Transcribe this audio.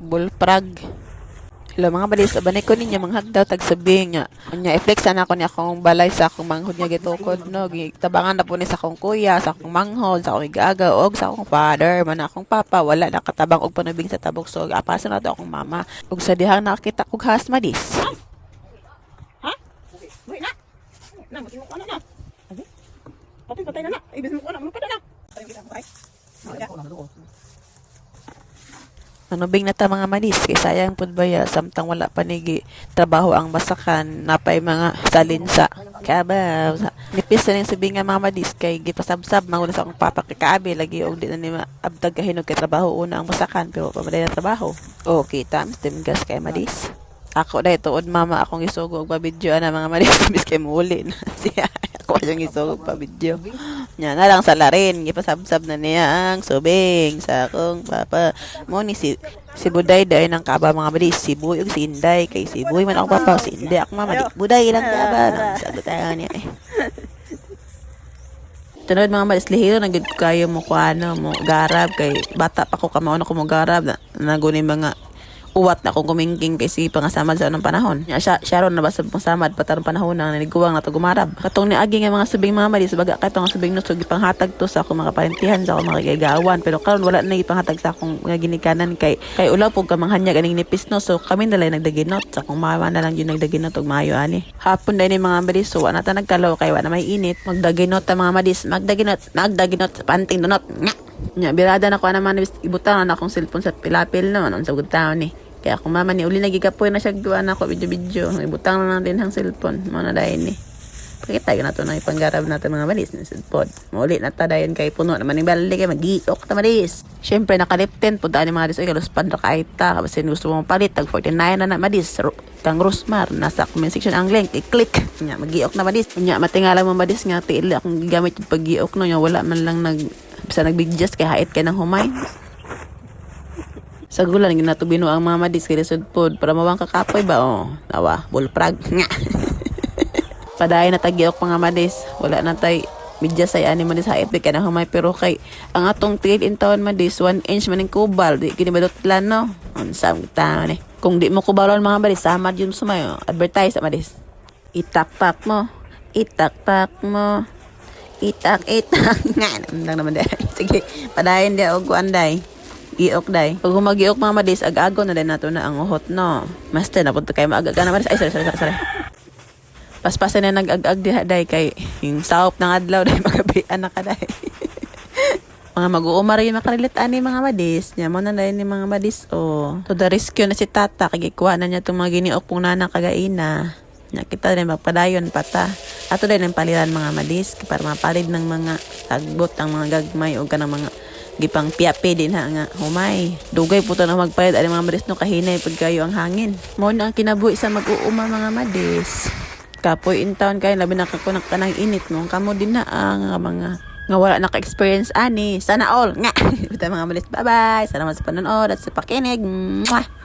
Bullfrog. Hello mga badis, abanay ko ninyo mga hagdaw tagsabi nga. Kanya i-flex na ako ni akong balay sa akong manghod nga gitukod no. Tabangan na po ni sa akong kuya, sa akong manghod, sa akong igaga og sa akong father, man akong papa wala nakatabang og panubing sa tabok so apasan na to akong mama. Ug sa dihang nakita og has madis. Ha? Wait na. Na mo ko na. Patay na na. Ibis mo ko na, mo pa na. Patay kita patay. Ano bing nata mga manis kay sayang pud baya samtang wala panigi trabaho ang masakan napay mga salinsa kabaw nipis na ning sabi nga mga manis kay gipasabsab manguna sa akong papa kay kaabi lagi og di na ni maabdag kahinog kay trabaho una ang masakan pero pamaday na trabaho okay times gas kay madis ako dai tuod mama akong isugo og pa-video ana mga manis bis kay muli na siya ako yung isugo pa video nya na lang sa larin gipasabsab na niya ang subing sa akong papa mo ni si Buday day ng kaba mga badis si Buy ug si Inday kay si Buy man ako papa si Inday ako mama di Buday lang kaba sa tayo niya Tunod mga badis lihiro na gid kayo mo kuano mo garab kay bata pa ko kamao na ko mo garab na naguni mga uwat na kung kumingking kay si pangasamad sa anong panahon. Sharon na ba sa pangasamad patarong panahon na naniguwang na to gumarab. Katong ni agi nga mga subing mga mali baga katong subing no so gipanghatag to sa akong mga parentihan sa akong mga gagawan pero karon wala na ipanghatag sa akong mga ginikanan kay ulaw pug kamanghanya ganing nipis no so kami na lang nagdaginot sa akong mama na lang yun nagdaginot og maayo ani. Hapon dai ni mga madis so ana ta nagkalaw kay wala may init magdaginot ta mga madis magdaginot panting donot. Nya birada na ko na man ibutang na akong cellphone sa pilapil no sa good town ni. Kaya kung mama ni uli nagigapoy na siya gawa na ako video ibutang na natin ang cellphone mo na dayon ni. Pakita na to na ipanggarab natin mga malis na cellphone. Muli na ta dayon kay puno naman ng balik kay magiok ta malis. Syempre nakalipten pud ani mga dis ay kaluspan ra kay ta kasi gusto mo palit tag 49 na madis kang Rosmar nasa comment section ang link i-click nya magiok na madis. Nya matingala mo madis nga tiil akong gigamit yung paggiok no nya wala man lang bisa nagbigjas kay hait kay nang humay. Sa gulan ginatubino ang mga madis kay lisod pod para mawang kakapoy ba tawa bullfrog nga padayon na tagiok mga madis wala na tay midya say ani madis hait kay nang humay pero kay ang atong tiil in taon madis 1 inch maning kubal di kini badotlan no unsam kita ni kung di mo kubalon mga madis samad yun sumayo advertise madis itakpak mo itak nga naman dai sige padayon dia og kuanday giok day. Pag humagiok mga madis, ag-ago na din nato na ang uhot, no? Master, napunta kayo maaga na madis. Ay, sorry. Paspasan na nag-ag-ag diha day kay yung sahop ng adlaw day magabian na ka day. Mga mag-uumar yung makarilit ani mga madis. Nya mo na day ni mga madis, To the rescue na si tata, kay kuha na niya itong mga giniok pong nanang kagaina. Nakita rin magpadayon pata. Ato din ang paliran mga madis para mapalid ng mga tagbot ang mga gagmay o kanang mga gipang piapi din ha nga humay dugay puto na magpayad ani mga madis no kahinay pag kayo ang hangin mo na ang kinabuhi sa mag-uuma mga madis kapoy in town kay labi na kako kanang init no kamo din na ang mga nga wala naka-experience ani sana all nga basta mga madis bye bye salamat sa panonood at sa pakinig. Mwah!